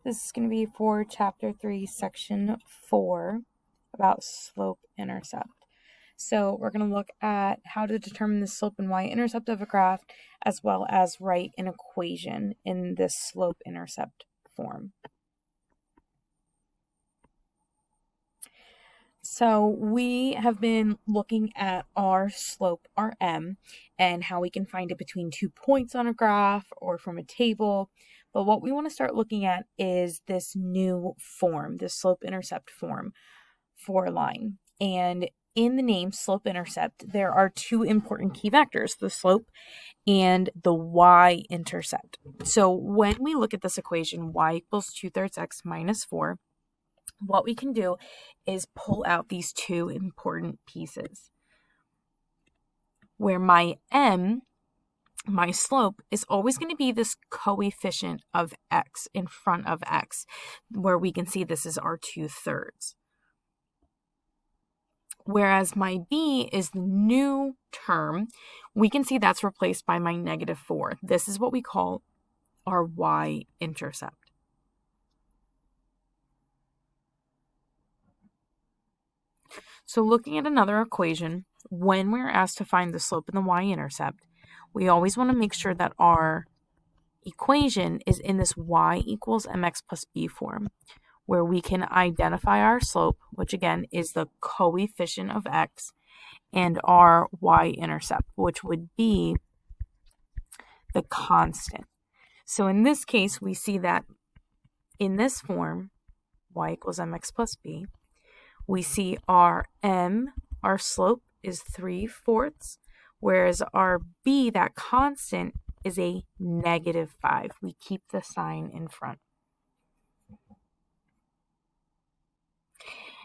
This is going to be for Chapter 3, Section 4, about slope-intercept. So we're going to look at how to determine the slope and y-intercept of a graph, as well as write an equation in this slope-intercept form. So we have been looking at our slope, our m, and how we can find it between 2 points on a graph or from a table. But what we want to start looking at is this new form, this slope-intercept form for a line. And in the name slope-intercept, there are 2 important key vectors, the slope and the y-intercept. So when we look at this equation, y equals 2/3 x minus 4, what we can do is pull out these 2 important pieces. Where my m, my slope, is always going to be this coefficient of x in front of x, where we can see this is our 2/3. Whereas my b is the new term, we can see that's replaced by my -4. This is what we call our y-intercept. So looking at another equation, when we're asked to find the slope and the y-intercept, we always want to make sure that our equation is in this y equals mx plus b form, where we can identify our slope, which again is the coefficient of x, and our y-intercept, which would be the constant. So in this case, we see that in this form, y equals mx plus b, we see our m, our slope, is 3/4, whereas our b, that constant, is a -5. We keep the sign in front.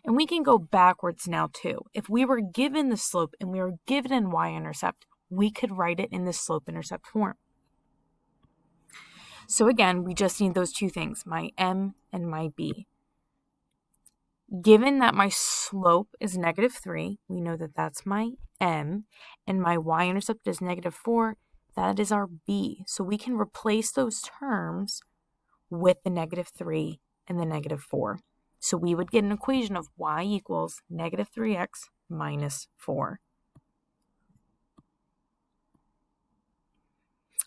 And we can go backwards now too. If we were given the slope and we were given a y-intercept, we could write it in the slope-intercept form. So again, we just need those 2 things, my m and my b. Given that my slope is -3, we know that that's my m, and my y-intercept is -4, that is our b. So we can replace those terms with the -3 and the -4. So we would get an equation of y equals -3x minus 4.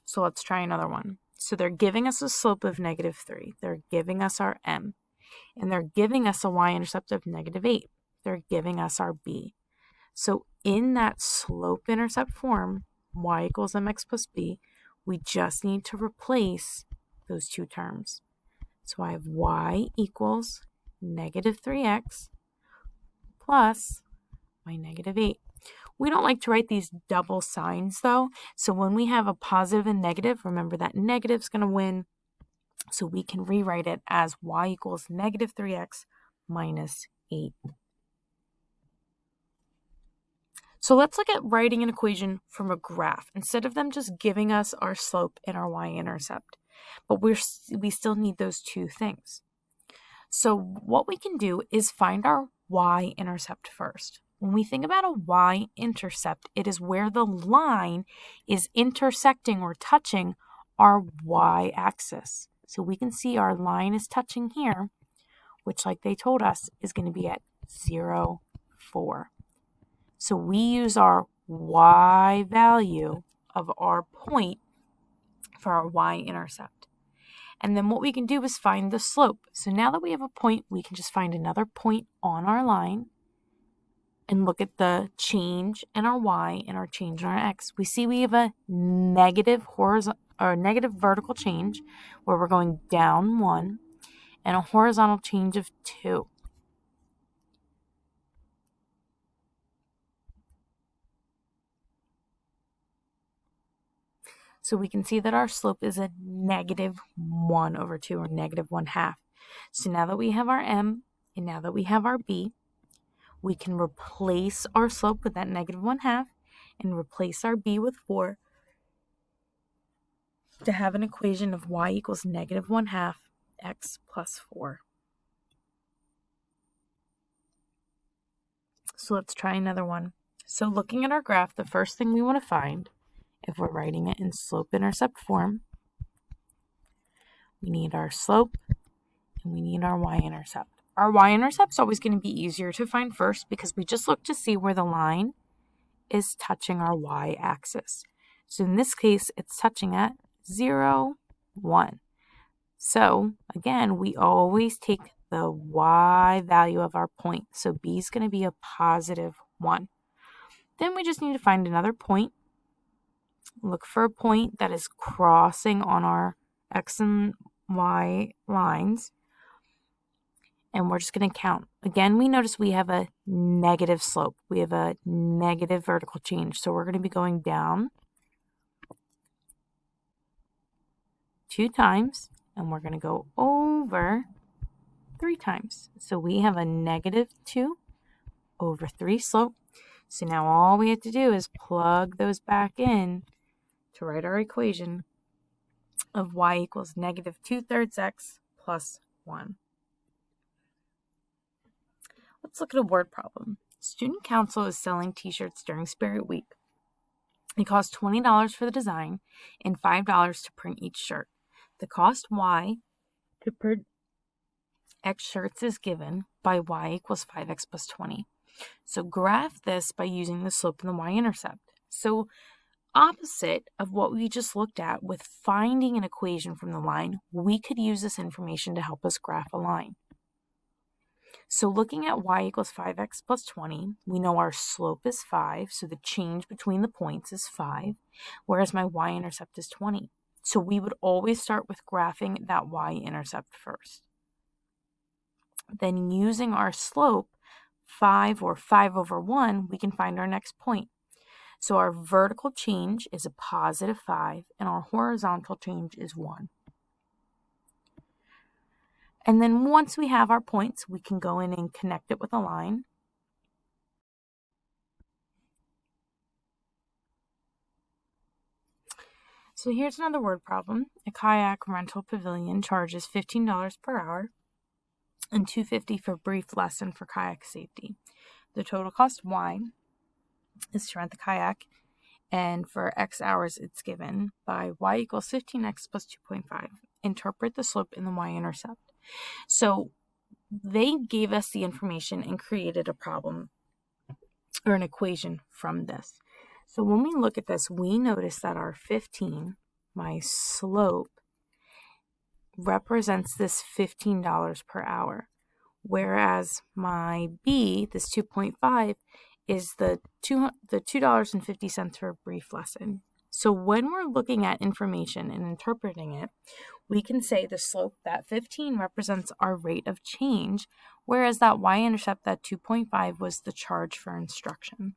So let's try another one. So they're giving us a slope of -3. They're giving us our m. And they're giving us a y-intercept of -8. They're giving us our b. So in that slope-intercept form, y equals mx plus b, we just need to replace those 2 terms. So I have y equals -3x plus my -8. We don't like to write these double signs though, so when we have a positive and negative, remember that negative is going to win. So we can rewrite it as y equals -3x minus 8. So let's look at writing an equation from a graph instead of them just giving us our slope and our y-intercept. But we still need those 2 things. So what we can do is find our y-intercept first. When we think about a y-intercept, it is where the line is intersecting or touching our y-axis. So we can see our line is touching here, which, like they told us, is going to be at 0, 4. So we use our y value of our point for our y-intercept. And then what we can do is find the slope. So now that we have a point, we can just find another point on our line and look at the change in our y and our change in our x. We see we have a negative vertical change where we're going down 1 and a horizontal change of 2. So we can see that our slope is a -1/2 or -1/2. So now that we have our m and now that we have our b, we can replace our slope with that -1/2 and replace our b with 4 to have an equation of y equals -1/2 x plus 4. So let's try another one. So looking at our graph, the first thing we want to find, if we're writing it in slope-intercept form, we need our slope and we need our y-intercept. Our y-intercept is always going to be easier to find first because we just look to see where the line is touching our y-axis. So in this case, it's touching at 0, 1. So again, we always take the y value of our point. So b is going to be a positive 1. Then we just need to find another point. Look for a point that is crossing on our x and y lines. And we're just going to count. Again, we notice we have a negative slope. We have a negative vertical change. So we're going to be going down 2 times, and we're going to go over 3 times. So we have a negative 2 over 3 slope. So now all we have to do is plug those back in to write our equation of y equals negative 2/3 x plus 1. Let's look at a word problem. Student Council is selling t-shirts during Spirit Week. It costs $20 for the design and $5 to print each shirt. The cost y to print x shirts is given by y equals 5x plus 20. So graph this by using the slope and the y-intercept. So opposite of what we just looked at with finding an equation from the line, we could use this information to help us graph a line. So looking at y equals 5x plus 20, we know our slope is 5, so the change between the points is 5, whereas my y-intercept is 20. So we would always start with graphing that y-intercept first. Then using our slope, 5 or 5 over 1, we can find our next point. So our vertical change is a positive 5, and our horizontal change is 1. And then once we have our points, we can go in and connect it with a line. So here's another word problem. A kayak rental pavilion charges $15 per hour and $2.50 for brief lesson for kayak safety. The total cost y is to rent the kayak, and for x hours it's given by y equals 15x plus 2.5. Interpret the slope in the y-intercept. So they gave us the information and created a problem or an equation from this. So when we look at this, we notice that our 15, my slope, represents this $15 per hour, whereas my b, this 2.5, is the $2.50 for a brief lesson. So when we're looking at information and interpreting it, we can say the slope, that 15, represents our rate of change, whereas that y-intercept, that 2.5, was the charge for instruction.